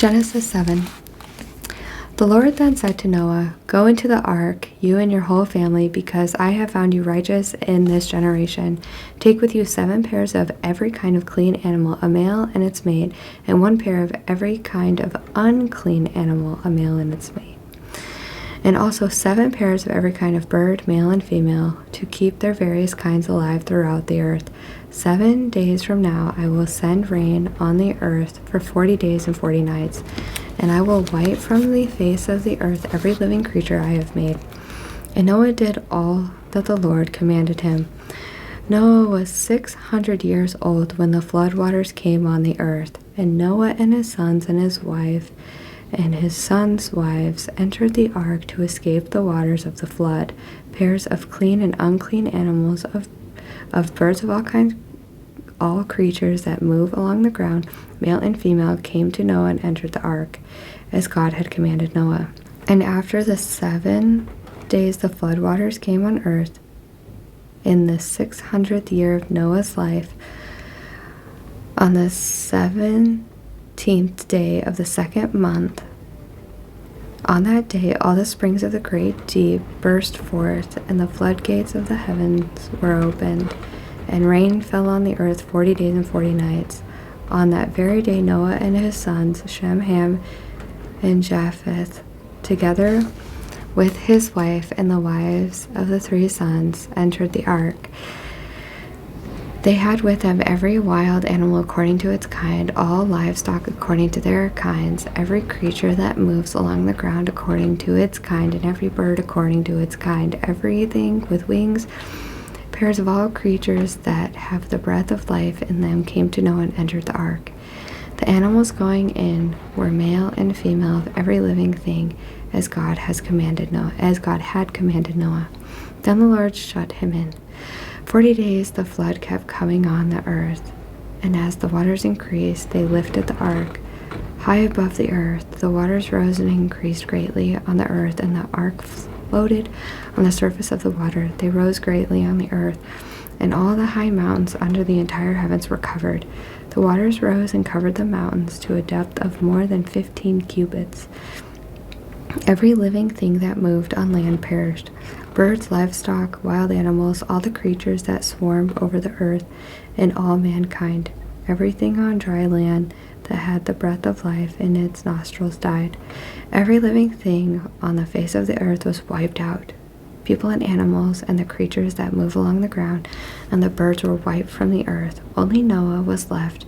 Genesis 7. The Lord then said to Noah, "Go into the ark, you and your whole family, because I have found you righteous in this generation. Take with you 7 pairs of every kind of clean animal, a male and its mate, and 1 pair of every kind of unclean animal, a male and its mate. And also 7 pairs of every kind of bird, male and female, to keep their various kinds alive throughout the earth. 7 days from now I will send rain on the earth for 40 days and 40 nights. And I will wipe from the face of the earth every living creature I have made." And Noah did all that the Lord commanded him. Noah was 600 years old when the flood waters came on the earth. And Noah and his sons and his wife and his sons' wives entered the ark to escape the waters of the flood. Pairs of clean and unclean animals, of birds of all kinds, all creatures that move along the ground, male and female, came to Noah and entered the ark, as God had commanded Noah. And after the 7 days the flood waters came on earth, in the 600th year of Noah's life, on the 17th day of the 2nd month, on that day all the springs of the great deep burst forth, and the floodgates of the heavens were opened, and rain fell on the earth 40 days and 40 nights. On that very day Noah and his sons, Shem, Ham, and Japheth, together with his wife and the wives of the 3 sons, entered the ark. They had with them every wild animal according to its kind, all livestock according to their kinds, every creature that moves along the ground according to its kind, and every bird according to its kind, everything with wings. Pairs of all creatures that have the breath of life in them came to Noah and entered the ark. The animals going in were male and female of every living thing, as God had commanded Noah. Then the Lord shut him in. 40 days the flood kept coming on the earth, and as the waters increased, they lifted the ark high above the earth. The waters rose and increased greatly on the earth, and the ark floated on the surface of the water. They rose greatly on the earth, and all the high mountains under the entire heavens were covered. The waters rose and covered the mountains to a depth of more than 15 cubits. Every living thing that moved on land perished. Birds, livestock, wild animals, all the creatures that swarmed over the earth, and all mankind. Everything on dry land that had the breath of life in its nostrils died. Every living thing on the face of the earth was wiped out. People and animals and the creatures that move along the ground and the birds were wiped from the earth. Only Noah was left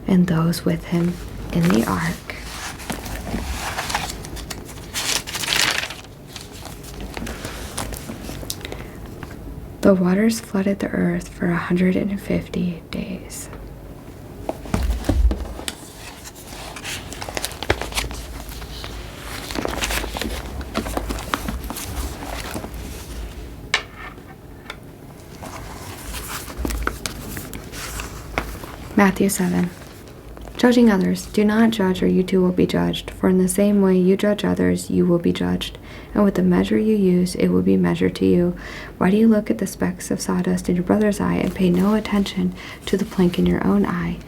and those with him in the ark. The waters flooded the earth for 150 days. Matthew 7. Judging others. Do not judge, or you too will be judged. For in the same way you judge others, you will be judged. And with the measure you use, it will be measured to you. Why do you look at the specks of sawdust in your brother's eye and pay no attention to the plank in your own eye?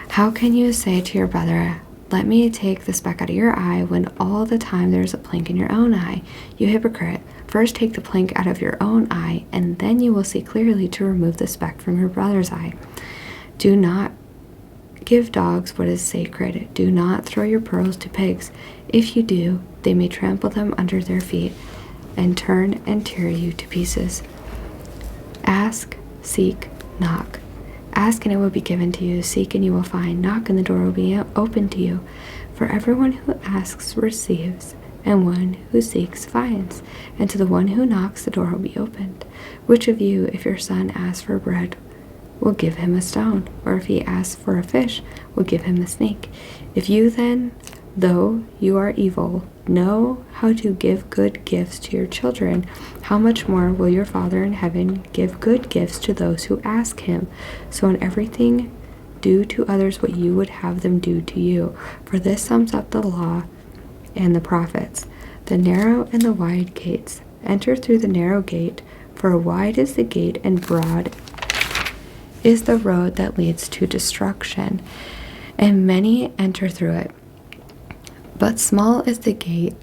How can you say to your brother, "Let me take the speck out of your eye," when all the time there is a plank in your own eye? You hypocrite! First take the plank out of your own eye, and then you will see clearly to remove the speck from your brother's eye. Do not give dogs what is sacred. Do not throw your pearls to pigs. If you do, they may trample them under their feet and turn and tear you to pieces. Ask, seek, knock. Ask and it will be given to you. Seek and you will find. Knock and the door will be open to you. For everyone who asks receives, and one who seeks finds, and to the one who knocks the door will be opened. Which of you, if your son asks for bread, will give him a stone, or if he asks for a fish, will give him a snake? If you then, though you are evil, know how to give good gifts to your children, how much more will your Father in heaven give good gifts to those who ask him? So in everything, do to others what you would have them do to you. For this sums up the law and the prophets. The narrow and the wide gates. Enter through the narrow gate, for wide is the gate and broad is the road that leads to destruction, and many enter through it. But small is the gate,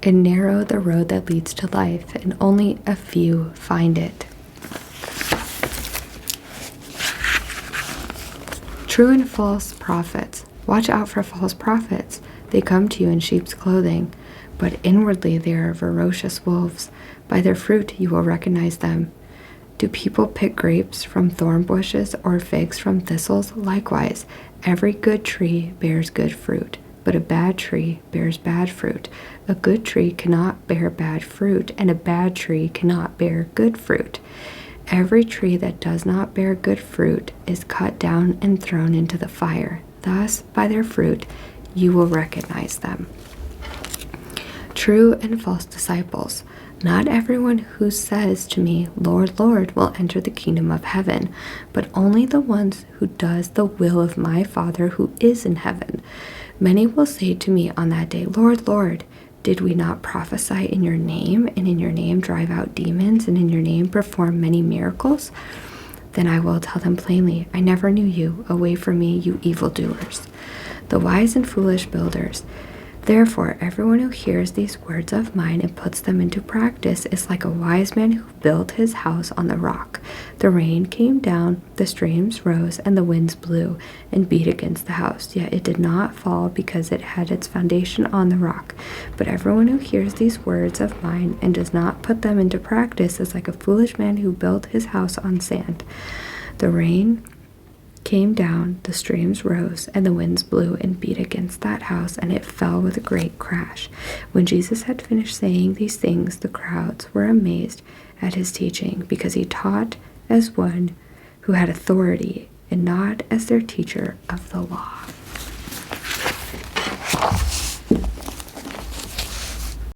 and narrow the road that leads to life, and only a few find it. True and false prophets. Watch out for false prophets. They come to you in sheep's clothing, but inwardly they are ferocious wolves. By their fruit you will recognize them. Do people pick grapes from thorn bushes or figs from thistles? Likewise, every good tree bears good fruit, but a bad tree bears bad fruit. A good tree cannot bear bad fruit, and a bad tree cannot bear good fruit. Every tree that does not bear good fruit is cut down and thrown into the fire. Thus, by their fruit, you will recognize them. True and false disciples. Not everyone who says to me, Lord, Lord, will enter the kingdom of heaven, but only the ones who does the will of my Father who is in heaven. Many will say to me on that day, Lord, Lord, did we not prophesy in your name, and in your name drive out demons, and in your name perform many miracles? Then I will tell them plainly, I never knew you. Away from me, you evildoers. The wise and foolish builders. Therefore, everyone who hears these words of mine and puts them into practice is like a wise man who built his house on the rock. The rain came down, the streams rose, and the winds blew and beat against the house. Yet it did not fall because it had its foundation on the rock. But everyone who hears these words of mine and does not put them into practice is like a foolish man who built his house on sand. The rain came down, the streams rose, and the winds blew and beat against that house, and it fell with a great crash. When Jesus had finished saying these things, the crowds were amazed at his teaching, because he taught as one who had authority and not as their teacher of the law.